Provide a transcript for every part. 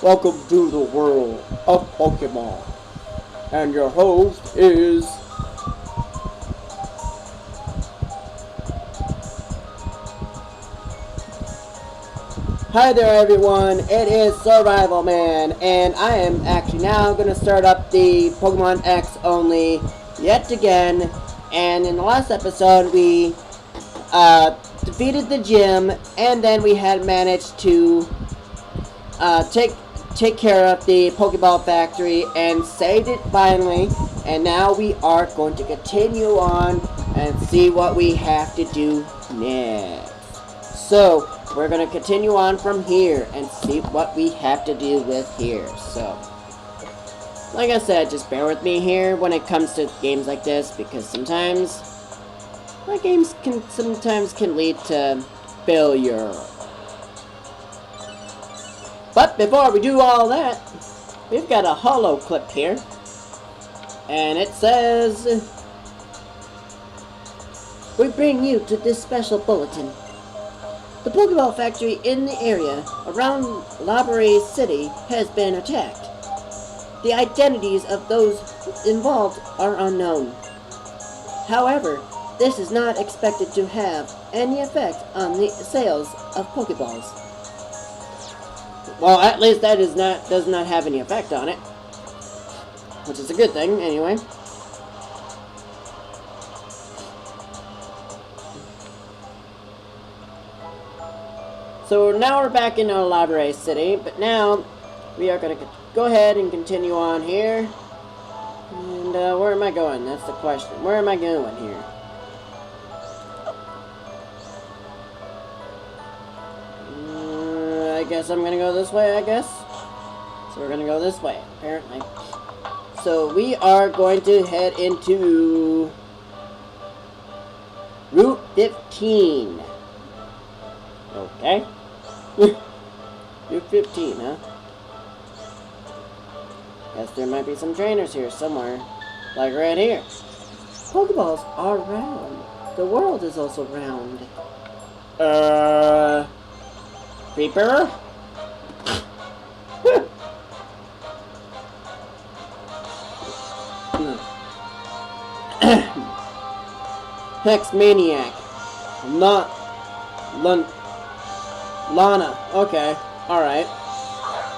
Welcome to the world of Pokemon. And your host is... Hi there everyone, it is Survival Man, and I am actually now going to start up the Pokemon X only yet again. And in the last episode we defeated the gym, and then we had managed to take care of the Pokeball factory and saved it finally. And now we are going to continue on and see what we have to do next. So we're going to continue on from here and see what we have to deal with here. So, like I said, just bear with me here when it comes to games like this, because sometimes my games can lead to failure. But before we do all that, we've got a holo clip here, and it says, "We bring you to this special bulletin. The Pokeball factory in the area around Labray City has been attacked. The identities of those involved are unknown. However, this is not expected to have any effect on the sales of Pokeballs." Well, at least that does not have any effect on it, which is a good thing, anyway. So now we're back in Labray City, but now we are going to go ahead and continue on here. And where am I going? That's the question. Where am I going here? I guess I'm going to go this way, I guess. So we're going to go this way, apparently. So we are going to head into Route 15. Okay. Route 15, huh? Guess there might be some trainers here somewhere. Like right here. Pokeballs are round. The world is also round. Creeper? Hex Maniac. Not Lana. Okay. Alright.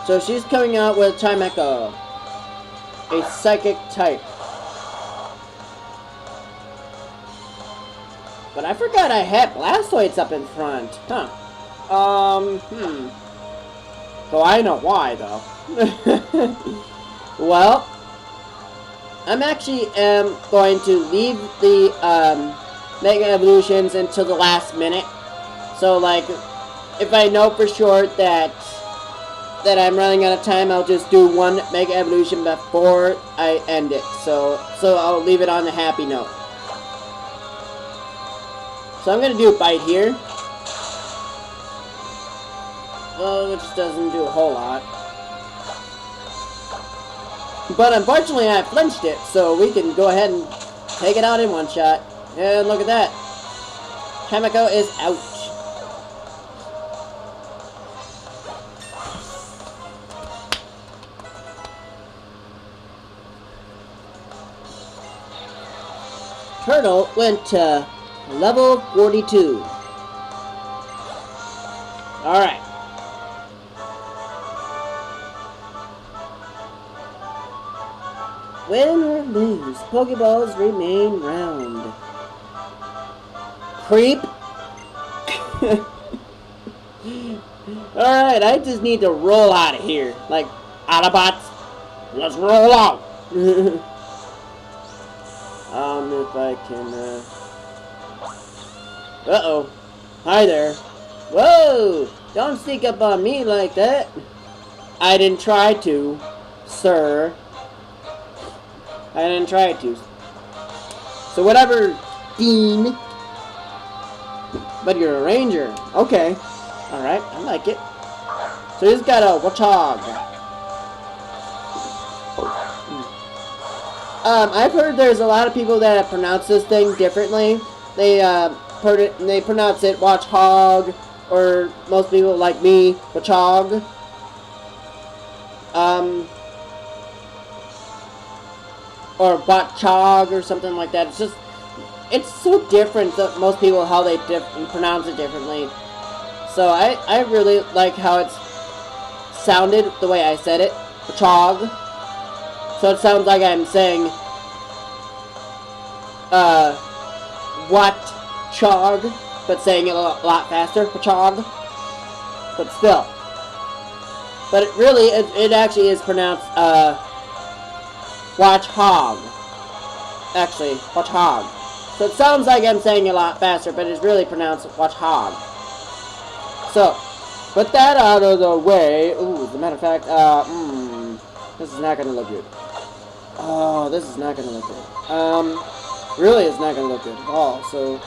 So she's coming out with Chimecho, a psychic type. But I forgot I had Blastoids up in front. Huh. So I know why, though. Well, I'm actually going to leave the Mega Evolutions until the last minute. So, like, if I know for sure that I'm running out of time, I'll just do one Mega Evolution before I end it. So I'll leave it on a happy note. So I'm gonna do a Bite here. Well, which doesn't do a whole lot. But unfortunately I flinched it, so we can go ahead and take it out in one shot. And look at that. Chimecho is out. Turtle went to level 42. Alright. Win or lose, Pokeballs remain round. Creep. Alright, I just need to roll out of here. Like, Autobots, let's roll out. If I can, uh-oh. Hi there. Whoa! Don't sneak up on me like that. I didn't try to, sir. I didn't try to. So whatever, Dean. But you're a ranger. Okay. Alright, I like it. So he's got a Watchog. I've heard there's a lot of people that pronounce this thing differently. They pronounce it Watchog, or most people like me, Watchog. or Botchog or something like that. It's just, it's so different that most people, how they pronounce it differently. So I really like how it's sounded the way I said it, Botchog. So it sounds like I'm saying, what chog, but saying it a lot faster, Botchog. But still. But it really, it actually is pronounced, Watchog. Actually, Watchog. So it sounds like I'm saying it a lot faster, but it's really pronounced Watchog. So, with that out of the way, ooh, as a matter of fact, this is not gonna look good. Oh, this is not gonna look good. Really is not gonna look good at all, so,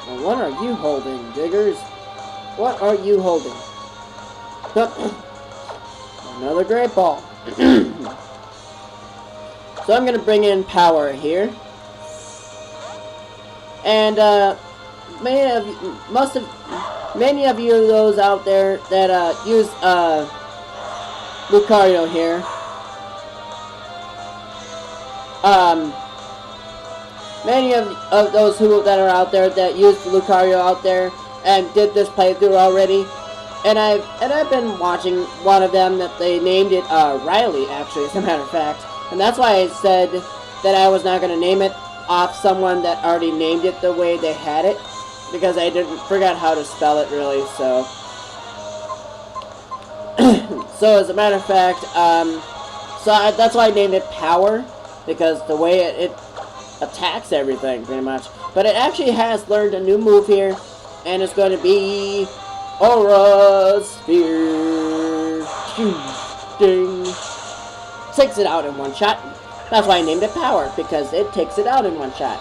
Well, what are you holding, Diggers? What are you holding? Another great ball. So I'm gonna bring in power here. And, many of you those out there that, use, Lucario here, many of those that are out there that used Lucario out there and did this playthrough already, and I've been watching one of them that they named it Riley, actually, as a matter of fact, and that's why I said that I was not going to name it off someone that already named it the way they had it, because I forgot how to spell it really. So so as a matter of fact, that's why I named it Power, because the way it attacks everything, pretty much. But it actually has learned a new move here, and it's going to be Aura Sphere. Ding. Takes it out in one shot. That's why I named it Power, because it takes it out in one shot.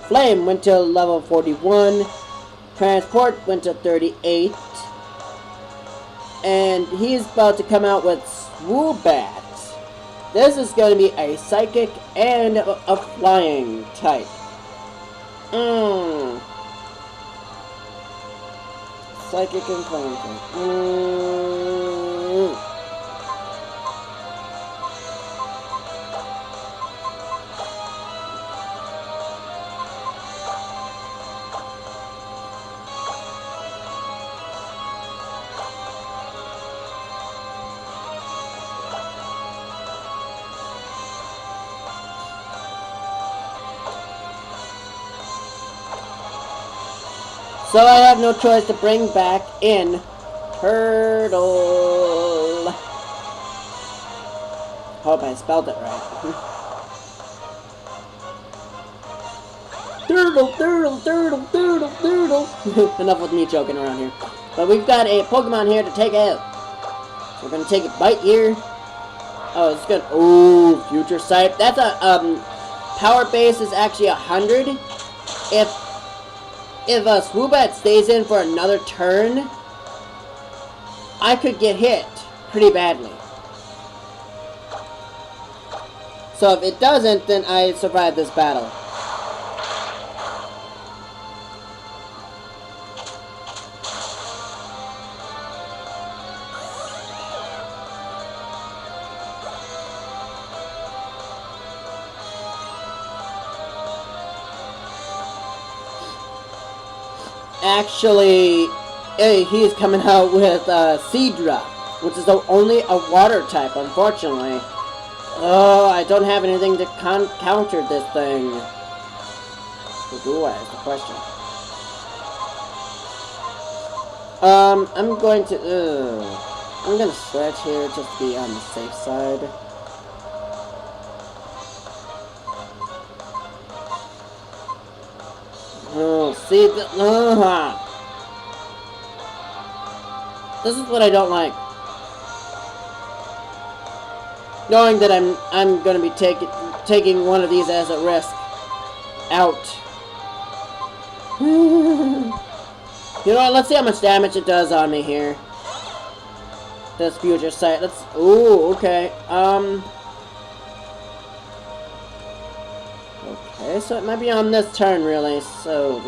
Flame went to level 41. Transport went to 38. And he's about to come out with Swoobat. This is going to be a Psychic and a Flying type. Psychic and Flying type. So I have no choice to bring back in Turtle. Hope I spelled it right. Turtle. Enough with me joking around here. But we've got a Pokemon here to take out. We're gonna take a bite here. Oh, it's good. Oh, Future Sight. That's a power base is actually 100. If a Swoobat stays in for another turn, I could get hit pretty badly. So if it doesn't, then I survive this battle. Actually, he's coming out with Seadra, which is only a water type, unfortunately. Oh, I don't have anything to counter this thing. Or do I, is the question. I'm going to switch here just to be on the safe side. Oh, see, this is what I don't like. Knowing that I'm going to be taking one of these as a risk. Out. You know what? Let's see how much damage it does on me here. this future site. Let's. Ooh, okay. Okay, so it might be on this turn, really. So.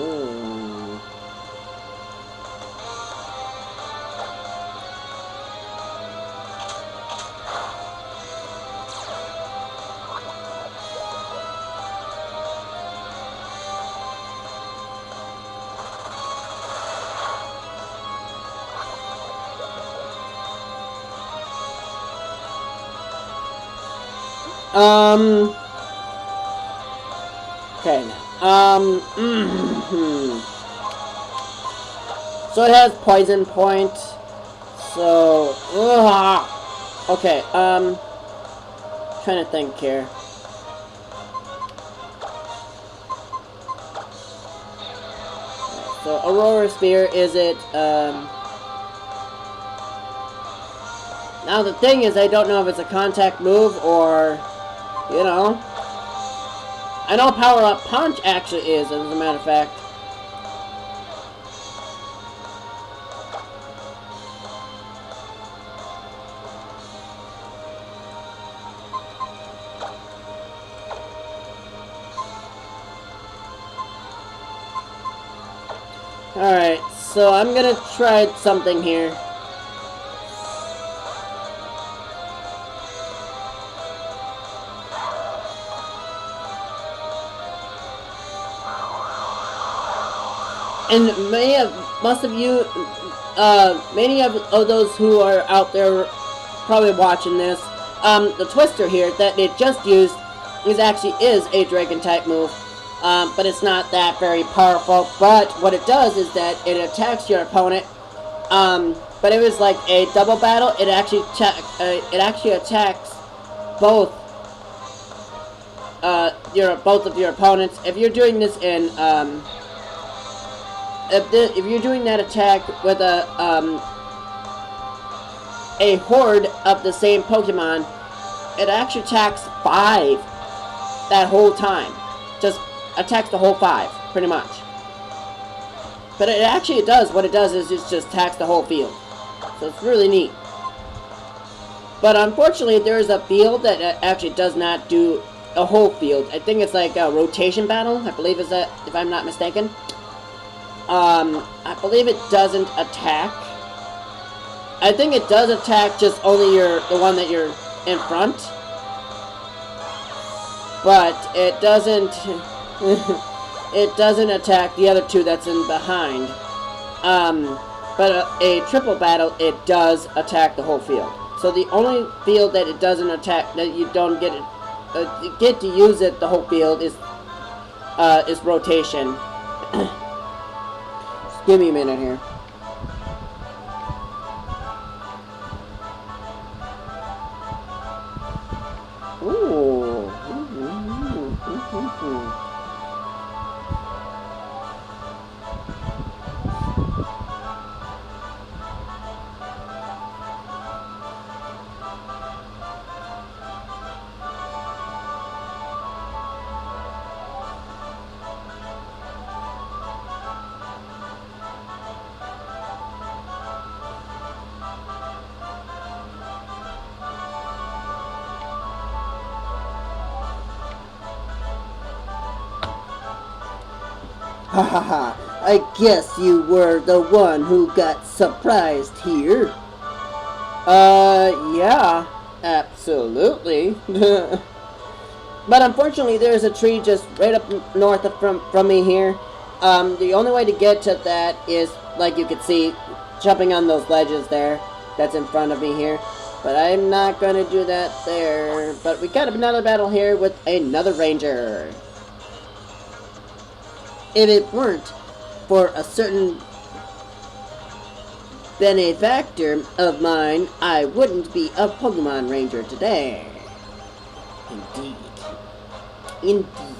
Okay, now. So it has poison point. So, okay, trying to think here. So, Aurora Sphere, is it, now the thing is, I don't know if it's a contact move or, you know. I know Power Up Punch actually is, as a matter of fact. Alright, so I'm gonna try something here. And many of those who are out there probably watching this, the Twister here that it just used is a Dragon type move, but it's not that very powerful. But what it does is that it attacks your opponent. But it was like a double battle. It actually attacks both both of your opponents. If you're doing this in if you're doing that attack with a horde of the same Pokemon, it actually attacks 5 that whole time. Just attacks the whole 5, pretty much. But it actually does, what it does is it just attacks the whole field. So it's really neat. But unfortunately, there is a field that actually does not do a whole field. I think it's like a rotation battle, I believe is that, if I'm not mistaken. I believe it doesn't attack. I think it does attack just only the one that you're in front. But it doesn't it doesn't attack the other 2 that's in behind. But a triple battle, it does attack the whole field. So the only field that it doesn't attack, that you don't get to use it the whole field, is rotation. Give me a minute here. Ooh. Ha ha ha, I guess you were the one who got surprised here. Yeah, absolutely. But unfortunately, there's a tree just right up north from me here. The only way to get to that is, like you can see, jumping on those ledges there. That's in front of me here. But I'm not going to do that there. But we got another battle here with another ranger. If it weren't for a certain benefactor of mine, I wouldn't be a Pokemon Ranger today. Indeed. Indeed.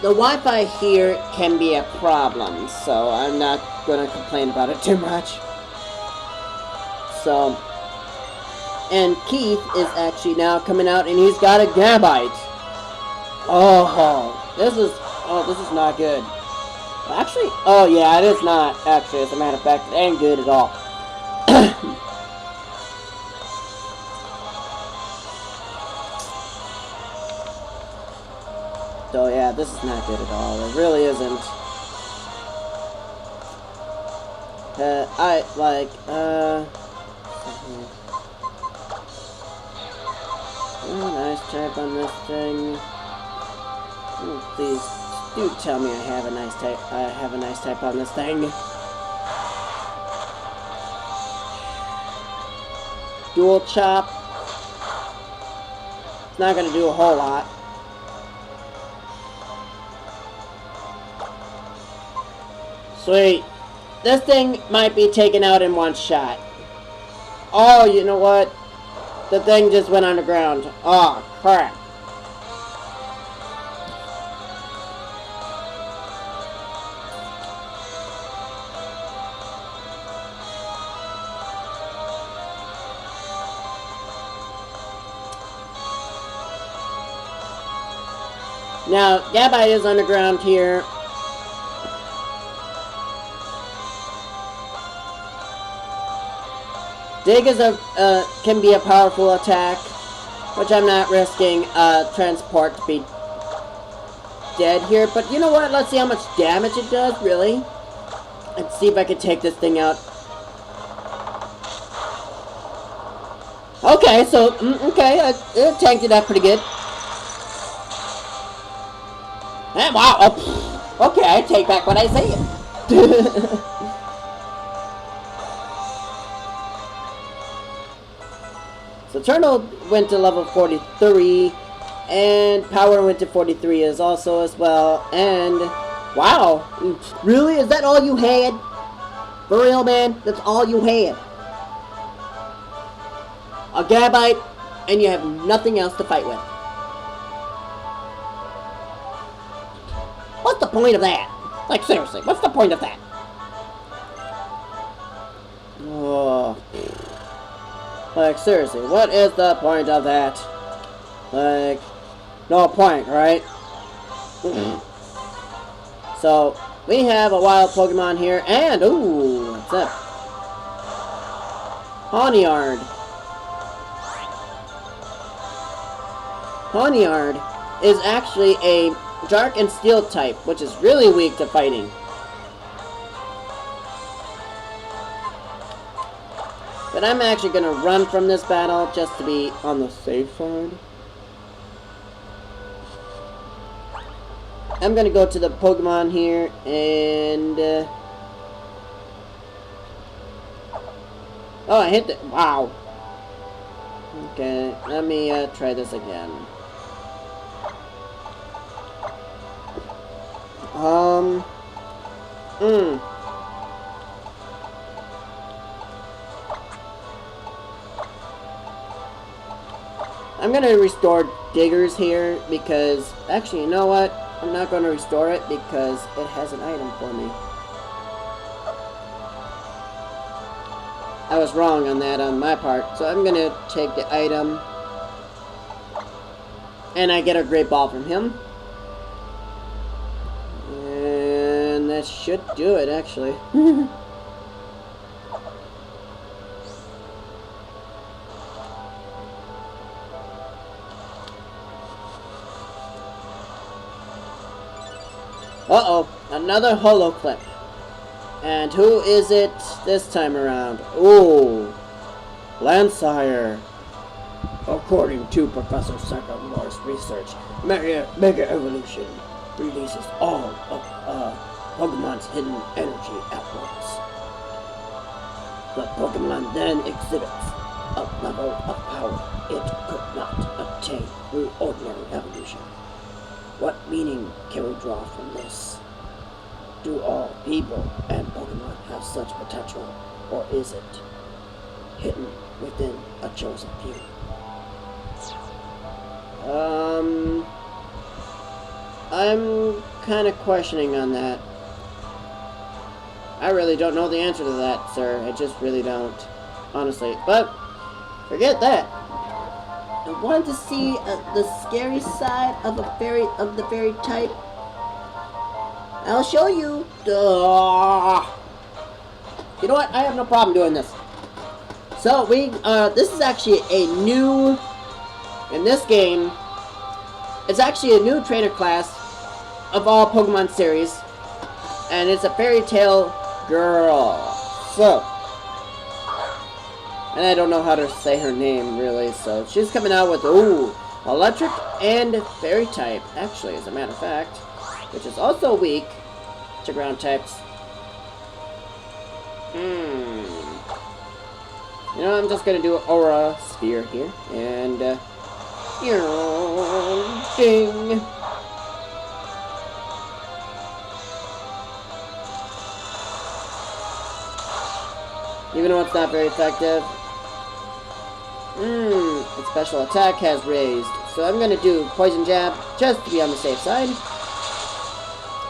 the Wi-Fi here can be a problem, so I'm not gonna complain about it too much. So, and Keith is actually now coming out, and he's got a Gabite. Oh, this is not good. Actually, oh yeah, it is not. Actually, as a matter of fact, it ain't good at all. So yeah, this is not good at all. It really isn't. Oh, nice type on this thing. Oh, please, do tell me I have a nice type. I have a nice type on this thing. Dual chop. It's not gonna do a whole lot. Sweet. This thing might be taken out in one shot. Oh, you know what? The thing just went underground. Oh, crap. Now, Gabite is underground here. Dig is can be a powerful attack, which I'm not risking transport to be dead here. But you know what? Let's see how much damage it does, really. Let's see if I can take this thing out. Okay, so, okay, it tanked it out pretty good. And wow, oh, okay, I take back what I said. So Turtle went to level 43, and Power went to 43 as well, and wow, really? Is that all you had? For real, man? That's all you had? A Gabite, and you have nothing else to fight with. What's the point of that? Like, seriously, what's the point of that? Oh. Like, seriously, what is the point of that? Like, no point, right? So, we have a wild Pokemon here, and, ooh, what's up? Pawniard. Pawniard is actually a Dark and Steel type, which is really weak to fighting. But I'm actually going to run from this battle just to be on the safe side. I'm going to go to the Pokemon here and... oh, I hit the... wow. Okay, let me try this again. I'm gonna restore Diggers here because, actually, you know what? I'm not gonna restore it because it has an item for me. I was wrong on that on my part, so I'm gonna take the item. And I get a Great Ball from him. And that should do it, actually. Uh-oh, another holo clip. And who is it this time around? Ooh, Landsire. According to Professor Sakamore's research, Mega Evolution releases all of Pokemon's hidden energy at once. The Pokemon then exhibits a level of power it could not obtain through ordinary evolution. What meaning can we draw from this? Do all people and Pokemon have such potential, or is it hidden within a chosen few? I'm kind of questioning on that. I really don't know the answer to that, sir. I just really don't, honestly. But forget that. I wanted to see the scary side of the fairy type. I'll show you. You know what? I have no problem doing this. So this is actually a new, in this game, it's actually a new trainer class of all Pokemon series, and it's a fairy tale girl. So, and I don't know how to say her name really, so she's coming out with, electric and fairy type, actually, as a matter of fact, which is also weak to ground types. You know, I'm just gonna do an aura sphere here, and, ding! Even though it's not very effective. Its special attack has raised. So I'm gonna do Poison Jab, just to be on the safe side.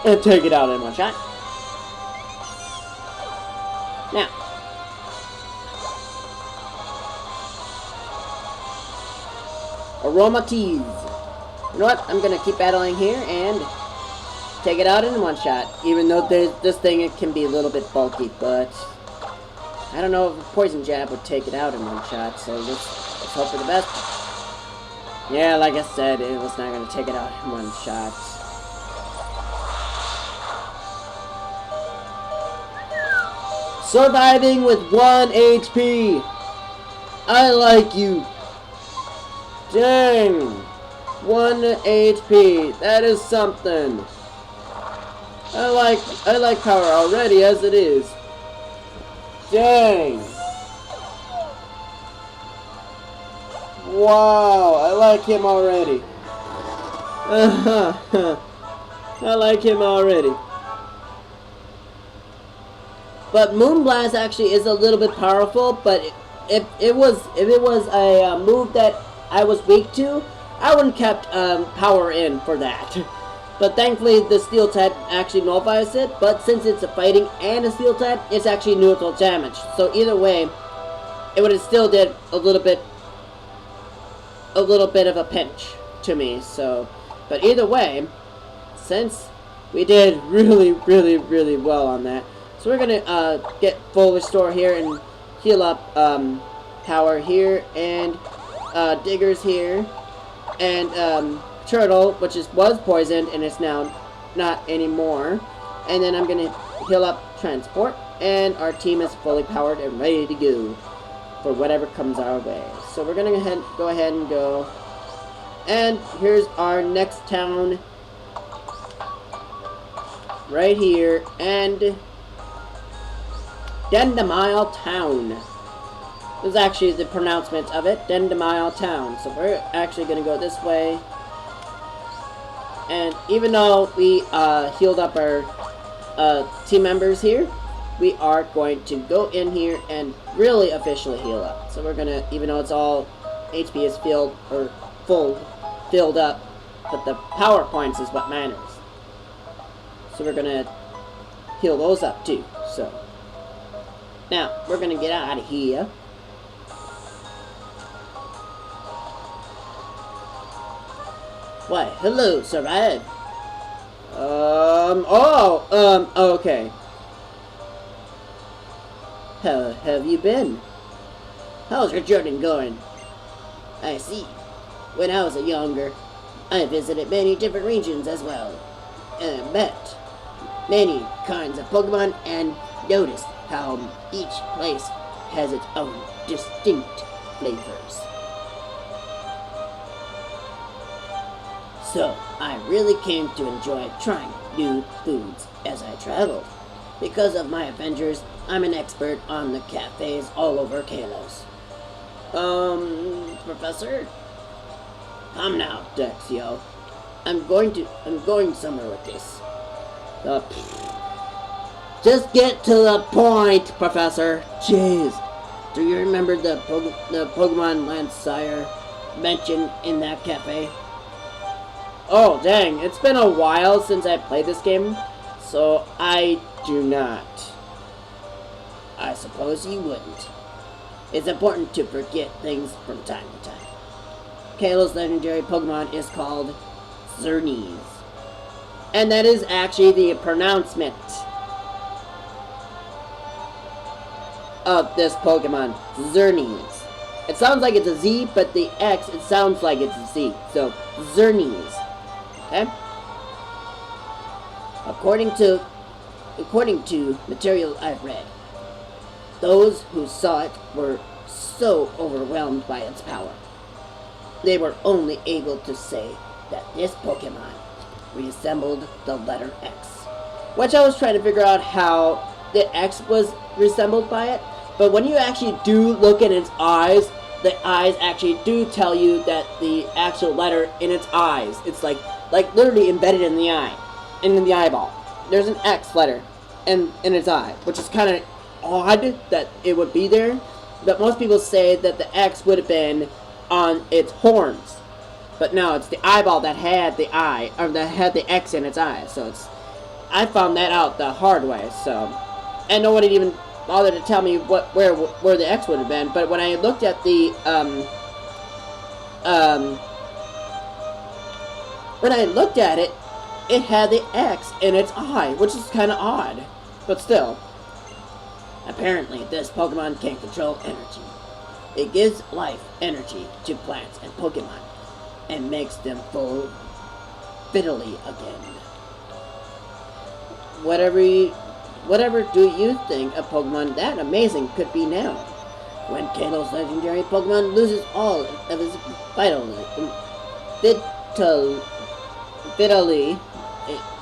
And take it out in one shot. Now. Aromatize. You know what? I'm gonna keep battling here and take it out in one shot. Even though this thing, it can be a little bit bulky, but I don't know if a Poison Jab would take it out in one shot, so let's hope for the best. Yeah, like I said, it was not gonna take it out in one shot. Surviving with 1 HP. I like you. Dang. 1 HP. That is something. I like power already as it is. Dang. Wow, I like him already. I like him already. But Moonblast actually is a little bit powerful, but if it was a move that I was weak to, I wouldn't kept power in for that. But thankfully the Steel type actually nullifies it, but since it's a fighting and a Steel type, it's actually neutral damage. So either way, it would have still did a little bit of a pinch to me. So, but either way, since we did really well on that, so we're gonna get full restore here and heal up power here, and Diggers here, and Turtle, which was poisoned and it's now not anymore. And then I'm gonna heal up Transport, and our team is fully powered and ready to go for whatever comes our way. So we're gonna go ahead and go. And here's our next town right here, and Dendemile Town. This is actually the pronouncement of it, Dendemile Town. So we're actually going to go this way. And even though we healed up our team members here, we are going to go in here and really officially heal up. So we're going to, even though it's all HP is filled up, but the power points is what matters. So we're going to heal those up too. So now we're going to get out of here. Why, hello, Sarad. Okay. How have you been? How's your journey going? I see. When I was younger, I visited many different regions as well, and met many kinds of Pokemon, and noticed how each place has its own distinct flavors. So, I really came to enjoy trying new foods as I traveled. Because of my adventures, I'm an expert on the cafes all over Kalos. Professor? Come now, Dexio. I'm going somewhere with this. Just get to the point, Professor. Jeez. Do you remember the Pokemon Lancire mentioned in that cafe? Oh, dang. It's been a while since I played this game, so I do not. I suppose you wouldn't. It's important to forget things from time to time. Kalo's legendary Pokemon is called Xerneas. And that is actually the pronouncement of this Pokemon, Xerneas. It sounds like it's a Z, but the X, it sounds like it's a Z. So, Xerneas. Okay? According to material I've read, those who saw it were so overwhelmed by its power. They were only able to say that this Pokemon resembled the letter X. Which I was trying to figure out how the X was resembled by it. But when you actually do look at its eyes, the eyes actually do tell you that the actual letter in its eyes, it's like literally embedded in the eye, in the eyeball. There's an X letter in its eye, which is kind of odd that it would be there. But most people say that the X would have been on its horns. But no, it's the eyeball that had the eye, or that had the X in its eye. So I found that out the hard way. So, and nobody even bothered to tell me where the X would have been. But when I looked at the when I looked at it, it had the X in its eye, which is kind of odd. But still, apparently this Pokemon can control energy. It gives life energy to plants and Pokemon, and makes them full fiddly again. Whatever do you think a Pokemon that amazing could be now? When Kalo's legendary Pokemon loses all of his vitality,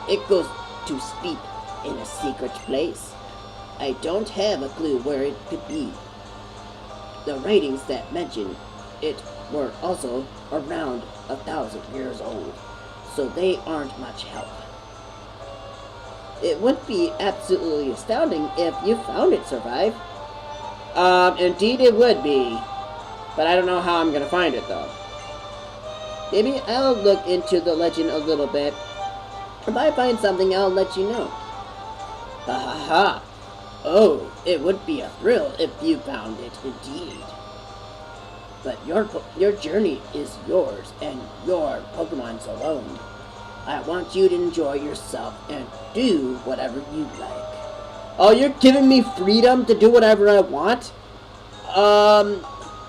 it goes to sleep in a secret place. I don't have a clue where it could be. The writings that mention it were also around 1,000 years old, so they aren't much help. It would be absolutely astounding if you found it survive. Indeed it would be, but I don't know how I'm gonna find it though. Maybe I'll look into the legend a little bit. If I find something, I'll let you know. Ha ha ha. Oh, it would be a thrill if you found it, indeed. But your journey is yours, and your Pokemon's alone. I want you to enjoy yourself and do whatever you like. Oh, you're giving me freedom to do whatever I want?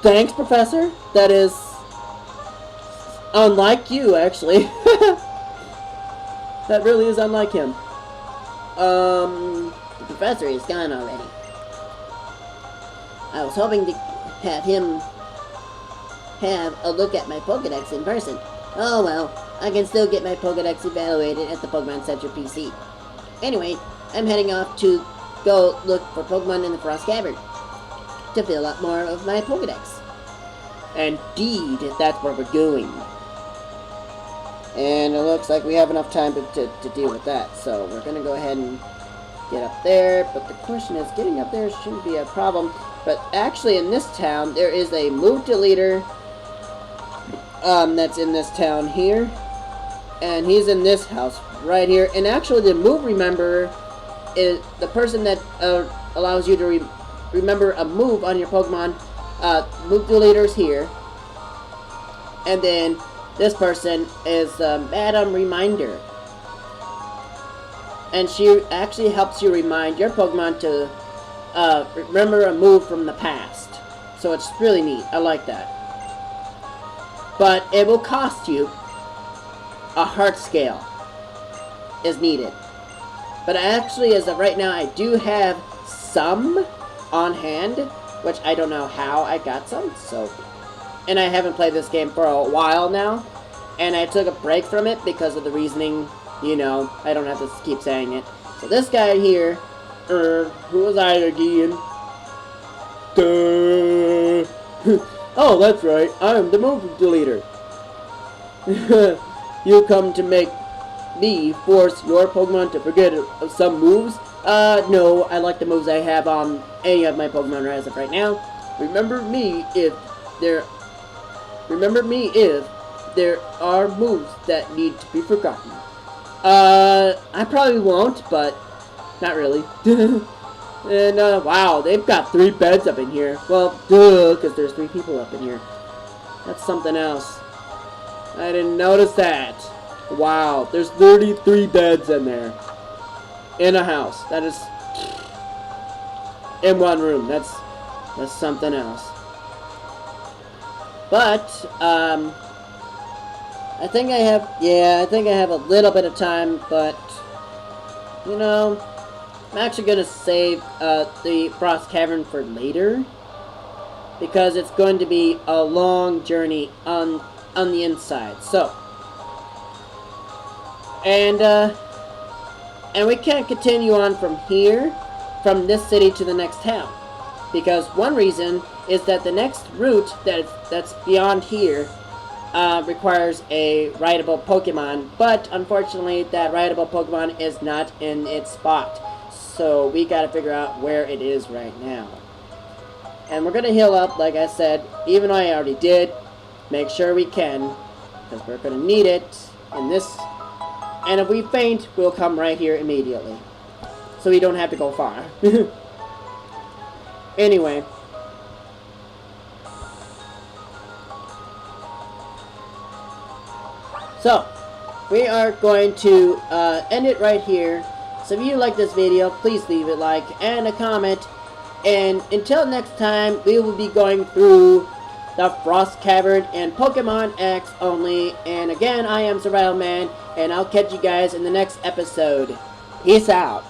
Thanks, Professor. That is unlike you, actually. That really is unlike him. The Professor is gone already. I was hoping to have him have a look at my Pokedex in person. Oh well, I can still get my Pokedex evaluated at the Pokemon Center PC. Anyway, I'm heading off to go look for Pokemon in the Frost Cavern to fill up more of my Pokedex. Indeed, that's where we're going. And it looks like we have enough time to deal with that, so we're going to go ahead and get up there. But the question is, getting up there shouldn't be a problem. But actually in this town, there is a move deleter that's in this town here. And he's in this house right here. And actually the move rememberer is the person that allows you to remember a move on your Pokemon. Move deleter's here. And then this person is Madam Reminder. And she actually helps you remind your Pokemon to remember a move from the past. So it's really neat. I like that. But it will cost you a heart scale is needed. But actually, as of right now, I do have some on hand, which I don't know how I got some. So, and I haven't played this game for a while now, and I took a break from it because of the reasoning. You know, I don't have to keep saying it. So this guy here, who was I again? Oh, that's right. I'm the move deleter. You come to make me force your Pokemon to forget some moves? No, I like the moves I have on any of my Pokemon as of right now. Remember me if there are moves that need to be forgotten. I probably won't, but not really. And, wow, they've got 3 beds up in here. Well, duh, because there's 3 people up in here. That's something else. I didn't notice that. Wow, there's 33 beds in there. In a house. That is... in one room. That's something else. But, I think I have a little bit of time, but, you know, I'm actually going to save the Frost Cavern for later, because it's going to be a long journey on the inside. So, and we can't continue on from here, from this city to the next town, because one reason is that the next route that's beyond here requires a rideable Pokemon, but unfortunately that rideable Pokemon is not in its spot. So we gotta figure out where it is right now. And we're gonna heal up, like I said, even though I already did. Make sure we can, because we're gonna need it in this. And if we faint, we'll come right here immediately. So we don't have to go far. Anyway. So, we are going to end it right here. So if you like this video, please leave a like and a comment. And until next time, we will be going through the Frost Cavern and Pokemon X only. And again, I am Survival Man, and I'll catch you guys in the next episode. Peace out.